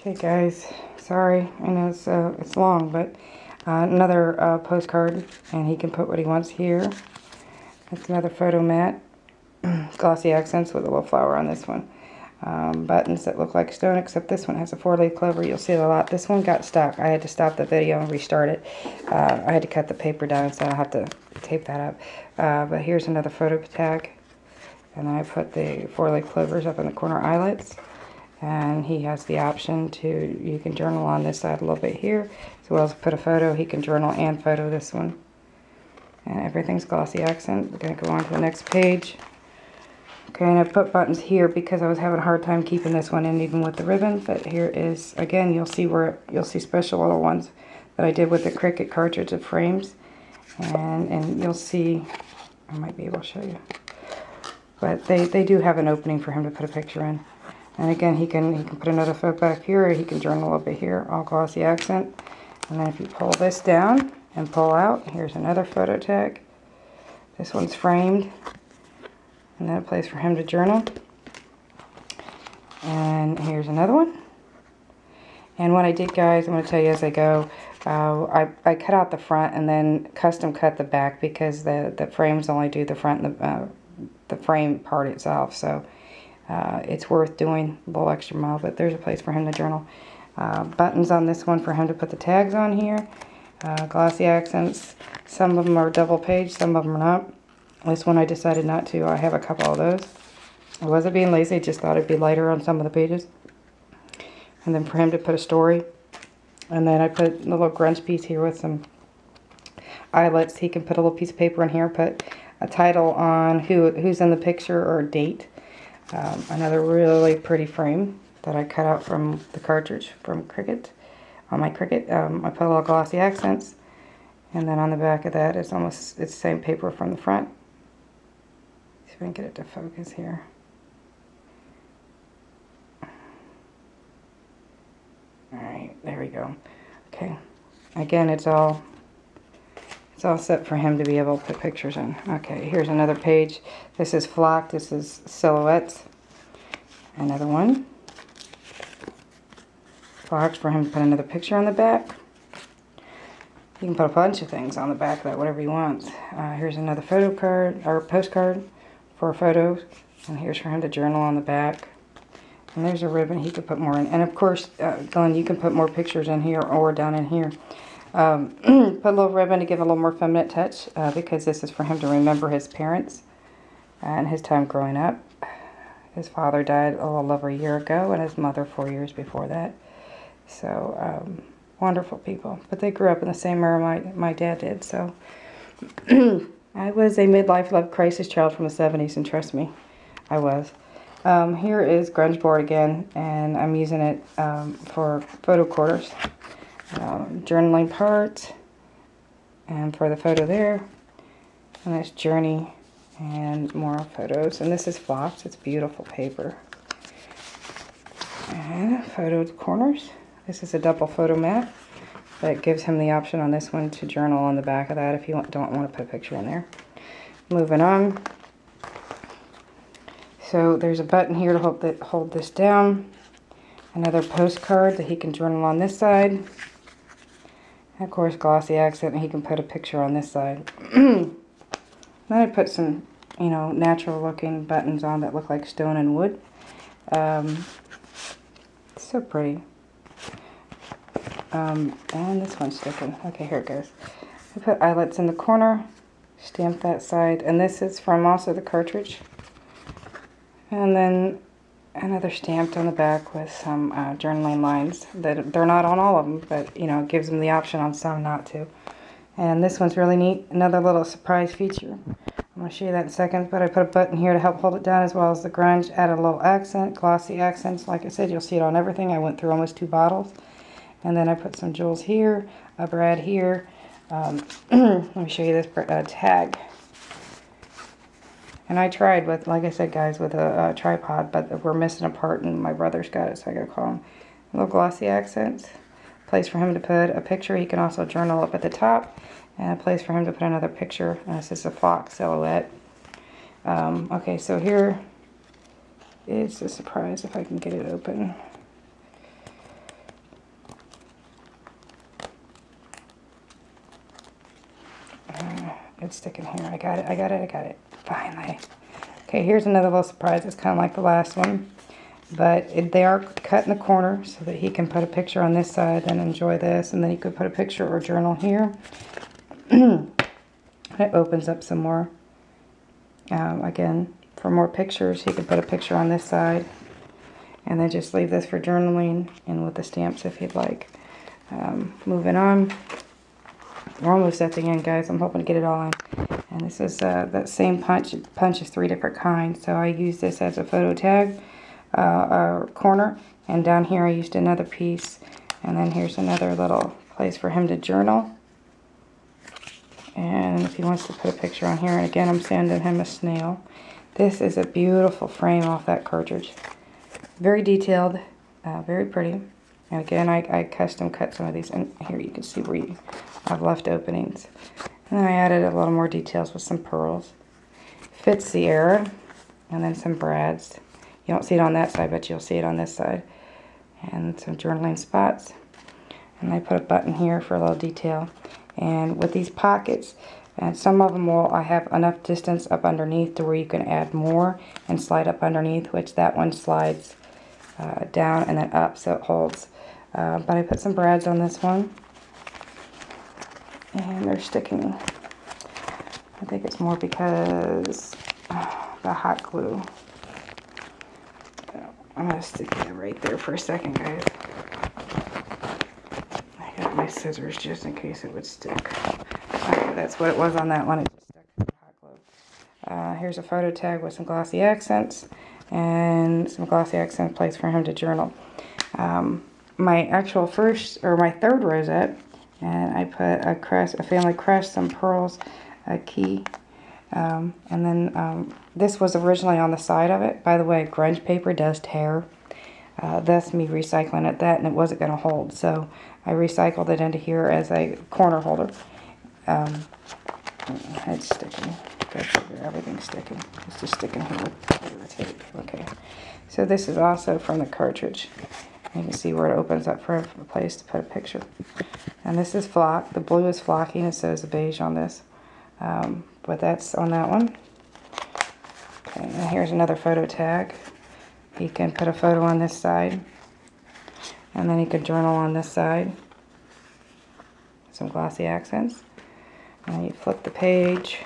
Okay guys, sorry, I know it's long, but another postcard, and he can put what he wants here. That's another photo mat, glossy accents with a little flower on this one. Buttons that look like stone, except this one has a 4-leaf clover. You'll see it a lot. This one got stuck. I had to stop the video and restart it. I had to cut the paper down, so I'll have to tape that up. But here's another photo tag, and I put the 4-leaf clovers up in the corner eyelets. And he has the option to, you can journal on this side a little bit here, as well as put a photo. He can journal and photo this one. And everything's glossy accent. We're going to go on to the next page. Okay, and I put buttons here because I was having a hard time keeping this one in even with the ribbon. But here is, again, you'll see special little ones that I did with the Cricut cartridge of frames. And you'll see, I might be able to show you. But they do have an opening for him to put a picture in. And again, he can put another photo back here, or he can journal a little bit here, all glossy accent. And then if you pull this down and pull out, here's another photo tag. This one's framed. And then a place for him to journal. And here's another one. And what I did, guys, I'm going to tell you as I go, I cut out the front and then custom cut the back because the frames only do the front and the frame part itself. So it's worth doing a little extra mile, but there's a place for him to journal. Buttons on this one for him to put the tags on here. Glossy accents. Some of them are double page, some of them are not. This one I decided not to. I have a couple of those. I wasn't being lazy, just thought it'd be lighter on some of the pages. And then for him to put a story. And then I put a little grunge piece here with some eyelets. He can put a little piece of paper in here, put a title on who's in the picture or a date. Another really pretty frame that I cut out from the cartridge from Cricut, on my Cricut. I put a little glossy accents, and then on the back of that it's the same paper from the front. See if I can get it to focus here. Alright, there we go. Okay, again it's all set for him to be able to put pictures in. Okay, here's another page. This is flock, this is silhouettes. Another one. Flocks for him to put another picture on the back. You can put a bunch of things on the back of that, whatever he wants. Here's another photo card, or postcard for photos. And here's for him to journal on the back. And there's a ribbon he could put more in. And of course, Glenn, you can put more pictures in here or down in here. Put a little ribbon to give a little more feminine touch because this is for him to remember his parents and his time growing up. His father died a little over a year ago and his mother 4 years before that. So, wonderful people. But they grew up in the same era my dad did. So, I was a midlife love crisis child from the 70s, and trust me, I was. Here is grunge board again, and I'm using it for photo quarters. Journaling part, and for the photo there, and that's journey and more photos. And this is flops. It's beautiful paper. And photo corners. This is a double photo mat that gives him the option on this one to journal on the back of that if you don't want to put a picture in there. Moving on. So there's a button here to hold this down. Another postcard that he can journal on this side. And of course, glossy accent, and he can put a picture on this side. Then I put some, natural looking buttons on that look like stone and wood. So pretty. And this one's sticking. Okay, here it goes. I put eyelets in the corner, stamp that side, and this is from also the cartridge. And then another stamped on the back with some journaling lines. That they're not on all of them, but it gives them the option on some not to. And this one's really neat. Another little surprise feature. I'm going to show you that in a second, but I put a button here to help hold it down, as well as the grunge. Added a little accent, glossy accents. Like I said, you'll see it on everything. I went through almost 2 bottles. And then I put some jewels here, a brad here. Let me show you this tag. And I tried with, like I said, guys, with a tripod, but we're missing a part, and my brother's got it, so I gotta call him. A little glossy accents. Place for him to put a picture. He can also journal up at the top. And a place for him to put another picture. And this is a fox silhouette. Okay, so here is the surprise, if I can get it open. it's sticking here. I got it. Finally. Okay, here's another little surprise. It's kind of like the last one. But they are cut in the corner so that he can put a picture on this side and enjoy this. And then he could put a picture or journal here. It opens up some more. Again, for more pictures, he can put a picture on this side. And then just leave this for journaling and with the stamps if he'd like. Moving on. We're almost at the end, guys. I'm hoping to get it all in. And this is that same punch. It punches 3 different kinds. So I use this as a photo tag. Corner, and down here I used another piece, and then here's another little place for him to journal, and if he wants to put a picture on here, and again I'm sending him a snail. This is a beautiful frame off that cartridge, very detailed, very pretty, and again I custom cut some of these, and here you can see where I've left openings, and then I added a little more details with some pearls. Fits the era, and then some brads. You don't see it on that side, but you'll see it on this side. And some journaling spots. And I put a button here for a little detail. And with these pockets, and some of them I have enough distance up underneath to where you can add more and slide up underneath, which that one slides down and then up so it holds. But I put some brads on this one. And they're sticking. I think it's more because the hot glue. I'm going to stick it right there for a second, guys. I got my scissors just in case it would stick. Okay, that's what it was on that one. It just stuck to the hot glue. Here's a photo tag with some glossy accents and some glossy accent place for him to journal. My actual my third rosette, and I put a family crest, some pearls, a key. And then this was originally on the side of it. By the way, grunge paper does tear. That's me recycling it and it wasn't going to hold. So I recycled it into here as a corner holder. It's sticking. Everything's sticking. It's just sticking here with the tape. Okay. So this is also from the cartridge. You can see where it opens up for a place to put a picture. And this is flock. The blue is flocking, and so is the beige on this. But that's on that one. Okay, and here's another photo tag. He can put a photo on this side, and then he could journal on this side. Some glossy accents. And you flip the page.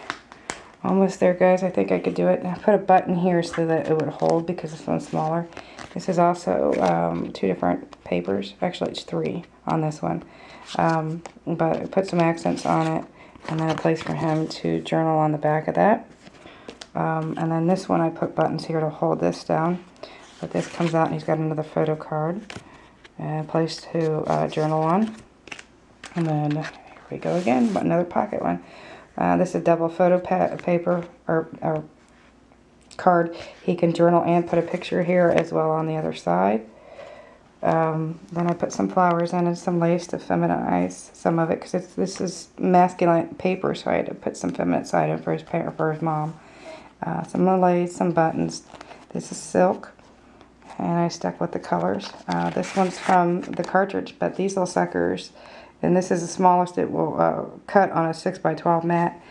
Almost there, guys. I think I could do it. I put a button here so that it would hold because this one's smaller. This is also 2 different papers. Actually, it's 3 on this one. But I put some accents on it. And then a place for him to journal on the back of that. And then this one I put buttons here to hold this down. But this comes out and he's got another photo card. And a place to journal on. And then here we go again, another pocket one. This is a double photo paper or card. He can journal and put a picture here as well on the other side. Then I put some flowers in and some lace to feminize some of it because this is masculine paper, so I had to put some feminine side in for his mom. Some lace, some buttons. This is silk, and I stuck with the colors. This one's from the cartridge, but these little suckers, and this is the smallest it will cut on a 6x12 mat.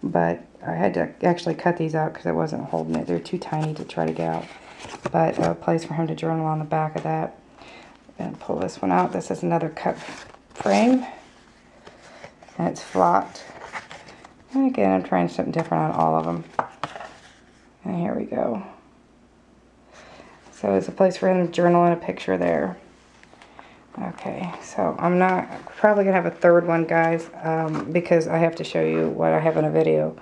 But I had to actually cut these out because I wasn't holding it. They're too tiny to try to get out. But a place for him to journal on the back of that. And pull this one out. This is another cut frame. And it's flocked. And again, I'm trying something different on all of them. And here we go. So it's a place for him to journal and a picture there. Okay, so I'm probably going to have a third one, guys, because I have to show you what I have in a video.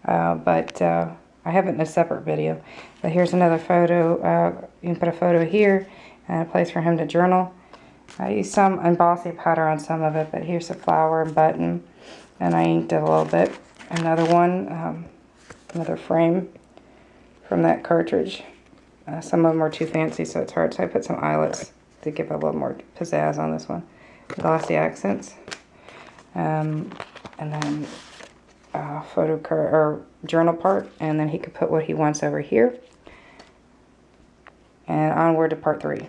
I have it in a separate video. But here's another photo. You can put a photo here and a place for him to journal. I used some embossing powder on some of it, but here's a flower and button. And I inked it a little bit. Another one, another frame from that cartridge. Some of them are too fancy, so it's hard. So I put some eyelets to give a little more pizzazz on this one. Glossy accents. And then photo card or journal part, and then he could put what he wants over here. And onward to part 3.